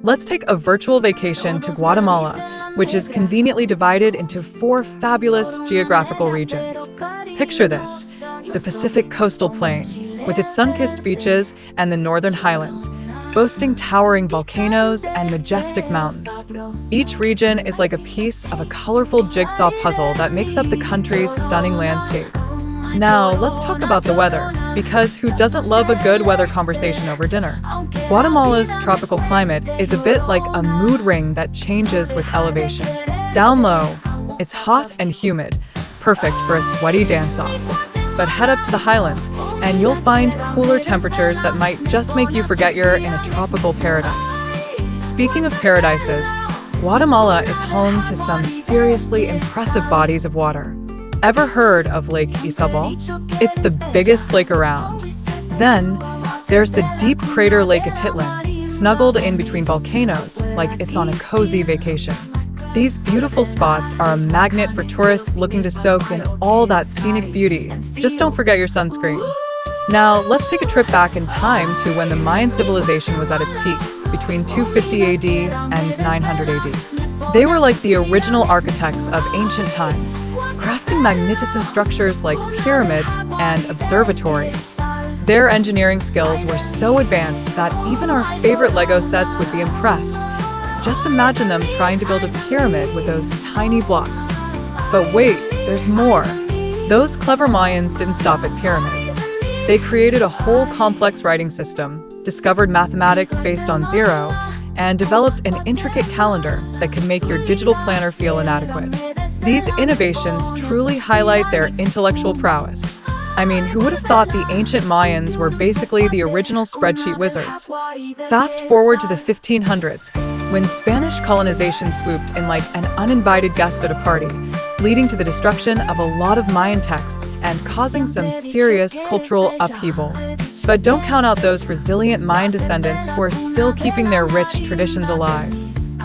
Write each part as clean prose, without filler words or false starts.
Let's take a virtual vacation to Guatemala, which is conveniently divided into 4 fabulous geographical regions. Picture this: the Pacific coastal plain, with its sun-kissed beaches, and the northern highlands, boasting towering volcanoes and majestic mountains. Each region is like a piece of a colorful jigsaw puzzle that makes up the country's stunning landscape. Now, let's talk about the weather, because who doesn't love a good weather conversation over dinner? Guatemala's tropical climate is a bit like a mood ring that changes with elevation. Down low, it's hot and humid, perfect for a sweaty dance-off. But head up to the highlands, and you'll find cooler temperatures that might just make you forget you're in a tropical paradise. Speaking of paradises, Guatemala is home to some seriously impressive bodies of water. Ever heard of Lake Izabal? It's the biggest lake around. Then, there's the deep crater Lake Atitlan, snuggled in between volcanoes like it's on a cozy vacation. These beautiful spots are a magnet for tourists looking to soak in all that scenic beauty. Just don't forget your sunscreen. Now, let's take a trip back in time to when the Mayan civilization was at its peak, between 250 AD and 900 AD. They were like the original architects of ancient times, crafting magnificent structures like pyramids and observatories. Their engineering skills were so advanced that even our favorite Lego sets would be impressed. Just imagine them trying to build a pyramid with those tiny blocks. But wait, there's more. Those clever Mayans didn't stop at pyramids. They created a whole complex writing system, discovered mathematics based on zero, and developed an intricate calendar that could make your digital planner feel inadequate. These innovations truly highlight their intellectual prowess. I mean, who would have thought the ancient Mayans were basically the original spreadsheet wizards? Fast forward to the 1500s, when Spanish colonization swooped in like an uninvited guest at a party, leading to the destruction of a lot of Mayan texts and causing some serious cultural upheaval. But don't count out those resilient Mayan descendants who are still keeping their rich traditions alive.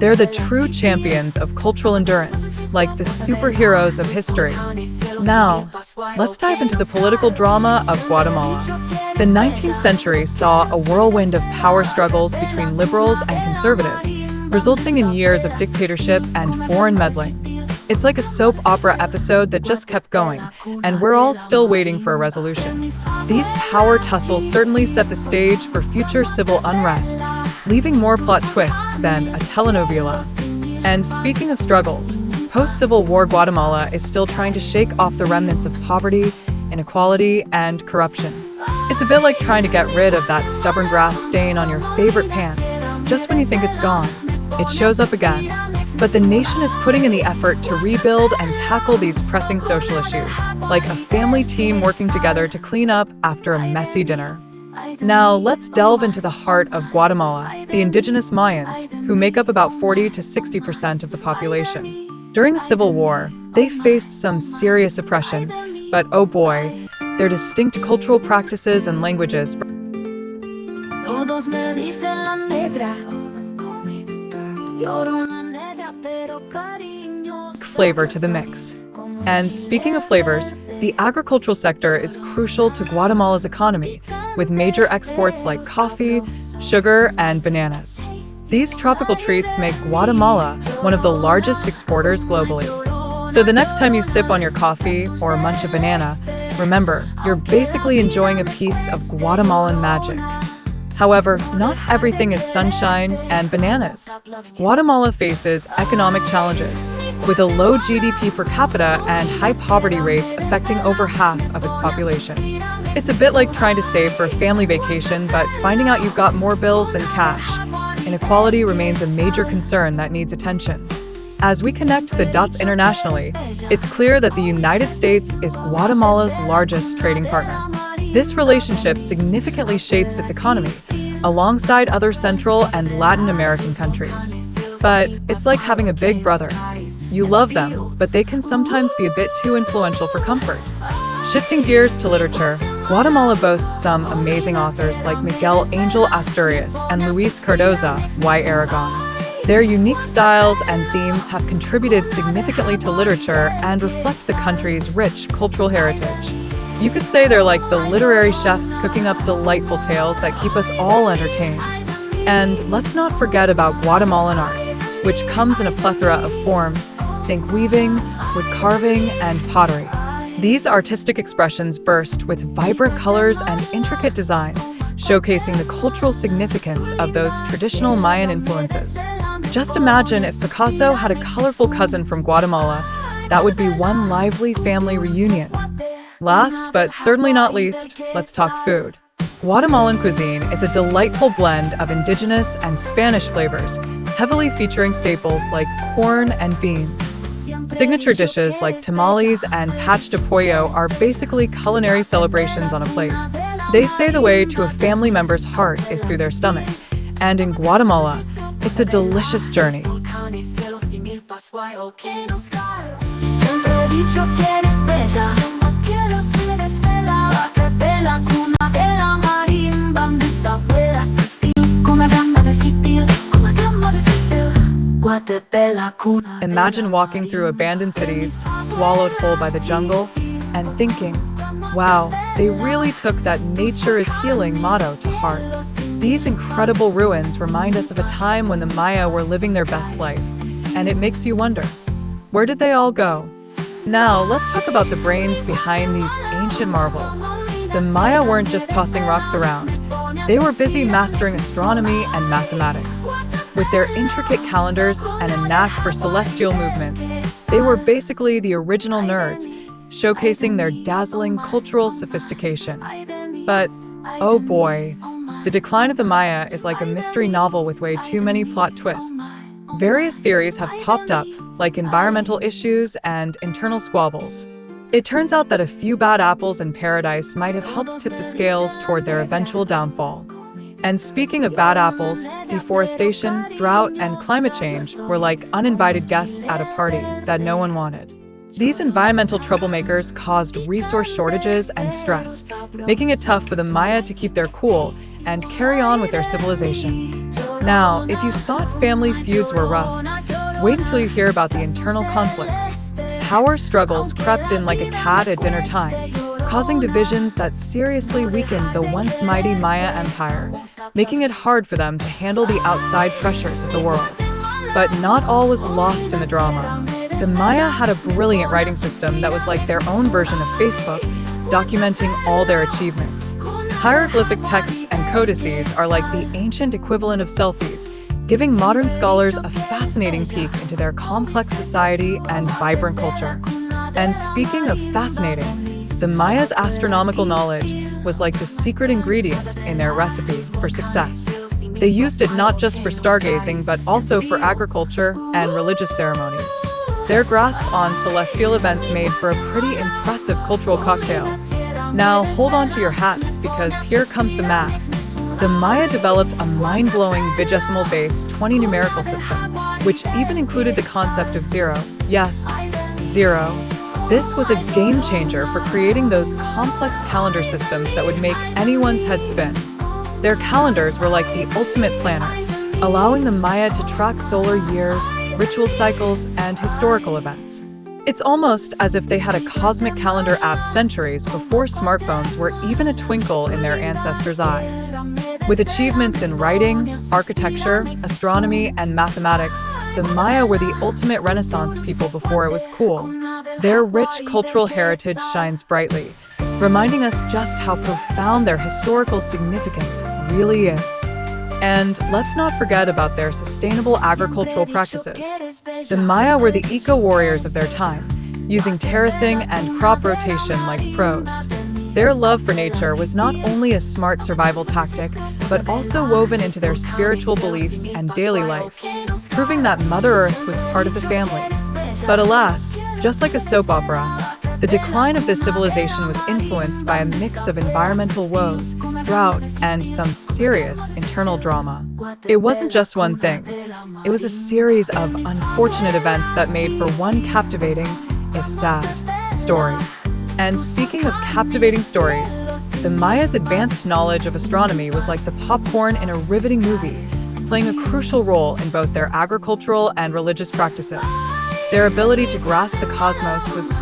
They're the true champions of cultural endurance, like the superheroes of history. Now, let's dive into the political drama of Guatemala. The 19th century saw a whirlwind of power struggles between liberals and conservatives, resulting in years of dictatorship and foreign meddling. It's like a soap opera episode that just kept going, and we're all still waiting for a resolution. These power tussles certainly set the stage for future civil unrest, leaving more plot twists than a telenovela. And speaking of struggles, post-Civil War Guatemala is still trying to shake off the remnants of poverty, inequality, and corruption. It's a bit like trying to get rid of that stubborn grass stain on your favorite pants. Just when you think it's gone, it shows up again. But the nation is putting in the effort to rebuild and tackle these pressing social issues, like a family team working together to clean up after a messy dinner. Now, let's delve into the heart of Guatemala, the indigenous Mayans, who make up about 40 to 60% of the population. During the Civil War, they faced some serious oppression, but oh boy, their distinct cultural practices and languages flavor to the mix. And speaking of flavors, the agricultural sector is crucial to Guatemala's economy, with major exports like coffee, sugar, and bananas. These tropical treats make Guatemala one of the largest exporters globally. So the next time you sip on your coffee or munch a banana, remember, you're basically enjoying a piece of Guatemalan magic. However, not everything is sunshine and bananas. Guatemala faces economic challenges, with a low GDP per capita and high poverty rates affecting over half of its population. It's a bit like trying to save for a family vacation, but finding out you've got more bills than cash. Inequality remains a major concern that needs attention. As we connect the dots internationally, it's clear that the United States is Guatemala's largest trading partner. This relationship significantly shapes its economy, alongside other Central and Latin American countries. But it's like having a big brother. You love them, but they can sometimes be a bit too influential for comfort. Shifting gears to literature, Guatemala boasts some amazing authors like Miguel Angel Asturias and Luis Cardoza y Aragon. Their unique styles and themes have contributed significantly to literature and reflect the country's rich cultural heritage. You could say they're like the literary chefs cooking up delightful tales that keep us all entertained. And let's not forget about Guatemalan art, which comes in a plethora of forms. Think weaving, wood carving, and pottery. These artistic expressions burst with vibrant colors and intricate designs, showcasing the cultural significance of those traditional Mayan influences. Just imagine if Picasso had a colorful cousin from Guatemala. That would be one lively family reunion. Last, but certainly not least, let's talk food. Guatemalan cuisine is a delightful blend of indigenous and Spanish flavors, heavily featuring staples like corn and beans. Signature dishes like tamales and patch de pollo are basically culinary celebrations on a plate. They say the way to a family member's heart is through their stomach, and in Guatemala, it's a delicious journey. Imagine walking through abandoned cities, swallowed whole by the jungle, and thinking, wow, they really took that nature is healing motto to heart. These incredible ruins remind us of a time when the Maya were living their best life, and it makes you wonder, where did they all go? Now, let's talk about the brains behind these ancient marvels. The Maya weren't just tossing rocks around. They were busy mastering astronomy and mathematics. With their intricate calendars and a knack for celestial movements, they were basically the original nerds, showcasing their dazzling cultural sophistication. But, oh boy, the decline of the Maya is like a mystery novel with way too many plot twists. Various theories have popped up, like environmental issues and internal squabbles. It turns out that a few bad apples in paradise might have helped tip the scales toward their eventual downfall. And speaking of bad apples, deforestation, drought, and climate change were like uninvited guests at a party that no one wanted. These environmental troublemakers caused resource shortages and stress, making it tough for the Maya to keep their cool and carry on with their civilization. Now, if you thought family feuds were rough, wait until you hear about the internal conflicts. Power struggles crept in like a cat at dinner time, causing divisions that seriously weakened the once mighty Maya Empire, making it hard for them to handle the outside pressures of the world. But not all was lost in the drama. The Maya had a brilliant writing system that was like their own version of Facebook, documenting all their achievements. Hieroglyphic texts and codices are like the ancient equivalent of selfies, giving modern scholars a fascinating peek into their complex society and vibrant culture. And speaking of fascinating, the Maya's astronomical knowledge was like the secret ingredient in their recipe for success. They used it not just for stargazing, but also for agriculture and religious ceremonies. Their grasp on celestial events made for a pretty impressive cultural cocktail. Now, hold on to your hats, because here comes the math. The Maya developed a mind-blowing vigesimal-based 20 numerical system, which even included the concept of zero. Yes, zero. This was a game changer for creating those complex calendar systems that would make anyone's head spin. Their calendars were like the ultimate planner, allowing the Maya to track solar years, ritual cycles, and historical events. It's almost as if they had a cosmic calendar app centuries before smartphones were even a twinkle in their ancestors' eyes. With achievements in writing, architecture, astronomy, and mathematics, the Maya were the ultimate Renaissance people before it was cool. Their rich cultural heritage shines brightly, reminding us just how profound their historical significance really is. And let's not forget about their sustainable agricultural practices. The Maya were the eco-warriors of their time, using terracing and crop rotation like pros. Their love for nature was not only a smart survival tactic, but also woven into their spiritual beliefs and daily life, proving that Mother Earth was part of the family. But alas, just like a soap opera, the decline of this civilization was influenced by a mix of environmental woes, drought, and some serious internal drama. It wasn't just one thing. It was a series of unfortunate events that made for one captivating, if sad, story. And speaking of captivating stories, the Maya's advanced knowledge of astronomy was like the popcorn in a riveting movie, playing a crucial role in both their agricultural and religious practices. Their ability to grasp the cosmos was